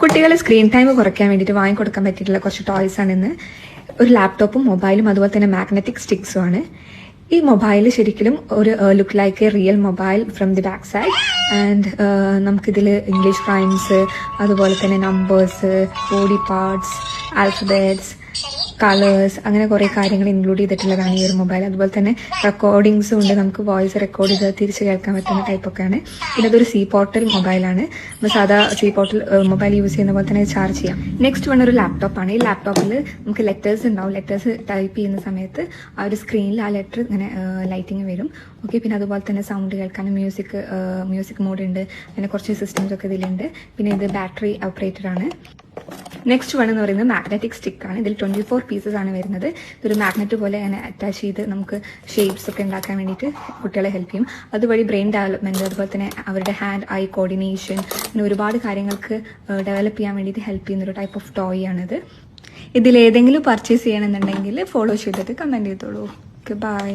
കുട്ടികളെ screen time കുറയ്ക്കാൻ വേണ്ടിയിട്ട് വാങ്ങിക്കൊടുക്കാൻ പറ്റിയിട്ടുള്ള കുറച്ച് ടോയ്സ് ആണ് ഇന്ന്. ഒരു ലാപ്ടോപ്പും മൊബൈലും അതുപോലെ തന്നെ മാഗ്നറ്റിക് സ്റ്റിക്സും ആണ്. ഈ മൊബൈൽ ശരിക്കും ഒരു look like A real mobile from the back side. And നമുക്കിതിൽ ഇംഗ്ലീഷ് റൈംസ്, അതുപോലെ തന്നെ numbers, body parts, alphabets, colours, അങ്ങനെ കുറേ കാര്യങ്ങൾ ഇൻക്ലൂഡ് ചെയ്തിട്ടുള്ളതാണ് ഈ ഒരു മൊബൈൽ. അതുപോലെ തന്നെ റെക്കോർഡിങ്സും ഉണ്ട്, നമുക്ക് വോയിസ് റെക്കോർഡ് ചെയ്ത് തിരിച്ച് കേൾക്കാൻ പറ്റുന്ന ടൈപ്പൊക്കെയാണ്. പിന്നെ അതൊരു സി പോർട്ടൽ മൊബൈലാണ്. നമ്മൾ സാധാ സി പോർട്ടൽ മൊബൈൽ യൂസ് ചെയ്യുന്ന പോലെ തന്നെ ചാർജ് ചെയ്യാം. നെക്സ്റ്റ് വൺ ഒരു ലാപ്ടോപ്പാണ്. ഈ ലാപ്ടോപ്പിൽ നമുക്ക് ലെറ്റേഴ്സ് ഉണ്ടാവും. ലെറ്റേഴ്സ് ടൈപ്പ് ചെയ്യുന്ന സമയത്ത് ആ ഒരു സ്ക്രീനിൽ ആ ലെറ്റർ ഇങ്ങനെ ലൈറ്റിങ് വരും. ഓക്കെ, പിന്നെ അതുപോലെ തന്നെ സൗണ്ട് കേൾക്കാനും മ്യൂസിക് മോഡ് ഉണ്ട്. പിന്നെ കുറച്ച് സിസ്റ്റംസ് ഒക്കെ ഇതിലുണ്ട്. പിന്നെ ഇത് ബാറ്ററി ഓപ്പറേറ്റഡ് ആണ്. നെക്സ്റ്റ് വൺ എന്ന് പറയുന്നത് മാഗ്നറ്റിക് സ്റ്റിക്ക് ആണ്. ഇതിൽ 24 പീസസ് ആണ് വരുന്നത്. ഇതൊരു മാഗ്നറ്റ് പോലെ അങ്ങനെ അറ്റാച്ച് ചെയ്ത് നമുക്ക് ഷേപ്സ് ഒക്കെ ഉണ്ടാക്കാൻ വേണ്ടിയിട്ട് കുട്ടികളെ ഹെൽപ്പ് ചെയ്യും. അതുവഴി ബ്രെയിൻ ഡെവലപ്മെന്റ്, അതുപോലെ തന്നെ അവരുടെ ഹാൻഡ് ഐ കോർഡിനേഷൻ, പിന്നെ ഒരുപാട് കാര്യങ്ങൾക്ക് ഡെവലപ്പ് ചെയ്യാൻ വേണ്ടിയിട്ട് ഹെൽപ്പ് ചെയ്യുന്ന ഒരു ടൈപ്പ് ഓഫ് ടോയ് ആണിത്. ഇതിലേതെങ്കിലും പർച്ചേസ് ചെയ്യണമെന്നുണ്ടെങ്കിൽ ഫോളോ ചെയ്തിട്ട് കമൻറ്റ് ചെയ്തോളൂ. Okay, by.